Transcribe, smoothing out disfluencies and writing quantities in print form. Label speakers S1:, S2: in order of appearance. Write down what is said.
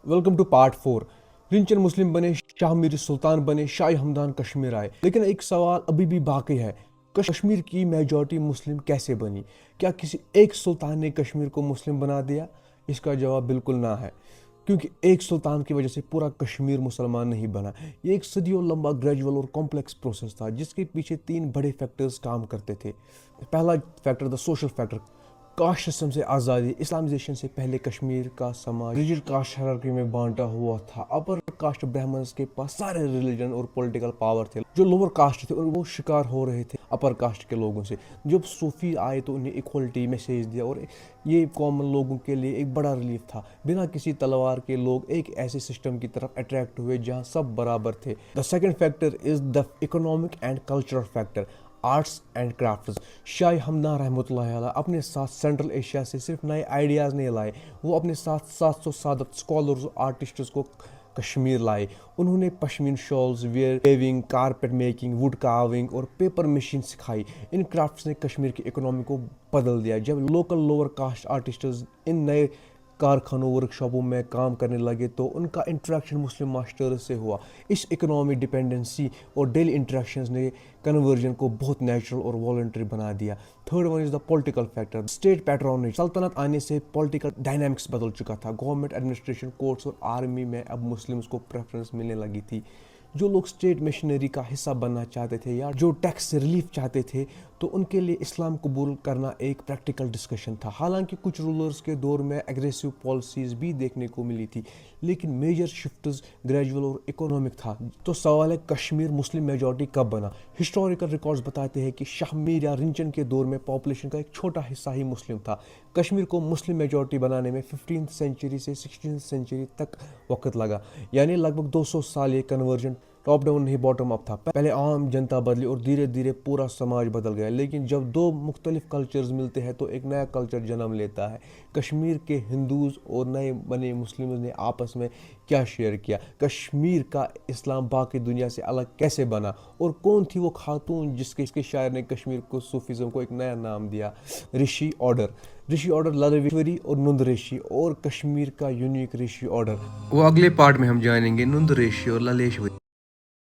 S1: Welcome to part 4। Rinchan Muslim बने, शाह मीर सुल्तान बने, शाही हमदान कश्मीर आए। लेकिन एक सवाल अभी भी बाकी है, कश्मीर की मेजॉरिटी मुस्लिम कैसे बनी? क्या किसी एक सुल्तान ने कश्मीर को मुस्लिम बना दिया? इसका जवाब बिल्कुल ना है, क्योंकि एक सुल्तान की वजह से पूरा कश्मीर मुसलमान नहीं बना। ये एक सदियों लंबा, ग्रेजुअल और कॉम्प्लेक्स प्रोसेस था, जिसके पीछे 3 बड़े फैक्टर्स काम करते थे। पहला factor the social factor, caste system से आज़ादी। इस्लामाइजेशन से पहले कश्मीर का समाज रिजिड कास्ट हायरार्की में बांटा हुआ था। अपर कास्ट ब्राह्मण्स के पास सारे रिलीजन और पॉलिटिकल पावर थे। जो लोअर कास्ट थे और वो शिकार हो रहे थे अपर कास्ट के लोगों से। जब सूफी आए तो उन्हें इक्वलिटी मैसेज दिया, और ये कॉमन लोगों के लिए एक बड़ा रिलीफ था। बिना किसी तलवार के लोग एक ऐसे सिस्टम की तरफ अट्रैक्ट हुए जहां सब बराबर थे। The second factor is the economic and cultural factor, arts and crafts. Shah Hamdan रहमतुल्लाह अलैह अपने साथ सेंट्रल एशिया से सिर्फ नए आइडियाज़ नहीं लाए, वो अपने साथ 700 सादत स्कॉलर्स और आर्टिस्ट्स को कश्मीर लाए। उन्होंने pashmina shawls, weaving, carpet making, wood carving और पेपर मशीन सिखाई। इन क्राफ्ट्स ने कश्मीर की इकोनॉमी को बदल दिया। जब लोकल लोअर कास्ट आर्टिस्ट्स इन नए कारखानों वर्कशॉपों में काम करने लगे तो उनका इंटरेक्शन मुस्लिम मास्टर्स से हुआ। इस इकोनॉमी डिपेंडेंसी और डेली इंटरेक्शंस ने कन्वर्जन को बहुत नेचुरल और वॉलंटरी बना दिया। Third one is the political factor, state patronage. सल्तनत आने से पॉलिटिकल डायनामिक्स बदल चुका था। गवर्नमेंट, एडमिनिस्ट्रेशन, कोर्ट्स और आर्मी में अब मुस्लिम्स को प्रेफरेंस मिलने लगी थी। जो लोग स्टेट मशीनरी का हिस्सा बनना चाहते थे या जो टैक्स से रिलीफ चाहते थे, तो उनके लिए इस्लाम कबूल करना एक प्रैक्टिकल डिस्कशन था। हालांकि कुछ रूलर्स के दौर में एग्रेसिव पॉलिसीज भी देखने को मिली थी, लेकिन मेजर शिफ्ट्स ग्रेजुअल और इकोनॉमिक था। तो सवाल है, कश्मीर मुस्लिम मेजॉरिटी कब बना? हिस्टोरिकल रिकॉर्ड्स बताते हैं कि शाह मीर या रिंचन के दौर में पॉपुलेशन का एक छोटा हिस्सा ही मुस्लिम था। कश्मीर को मुस्लिम मेजॉरिटी बनाने में 15th सेंचुरी से 16th सेंचुरी तक वक्त लगा, यानी लगभग 200 साल। ये कन्वर्जन टॉप डाउन नहीं, बॉटम अप था। पहले आम जनता बदली और धीरे धीरे पूरा समाज बदल गया। लेकिन जब दो मुख्तलिफ कल्चर्स मिलते हैं तो एक नया कल्चर जन्म लेता है। कश्मीर के हिंदूज और नए बने मुस्लिम ने आपस में क्या शेयर किया? कश्मीर का इस्लाम बाकी दुनिया से अलग कैसे बना? और कौन थी वो खातून जिसके शायर ने कश्मीर को सूफीज़म को एक नया नाम दिया? ऋषि ऑर्डर। ऋषि ऑर्डर ललवेश्वरी और नुंद ऋषि, और कश्मीर का यूनिक ऋषि ऑर्डर। वो अगले पार्ट में हम जानेंगे, नुंद ऋषि और ललेश्वरी।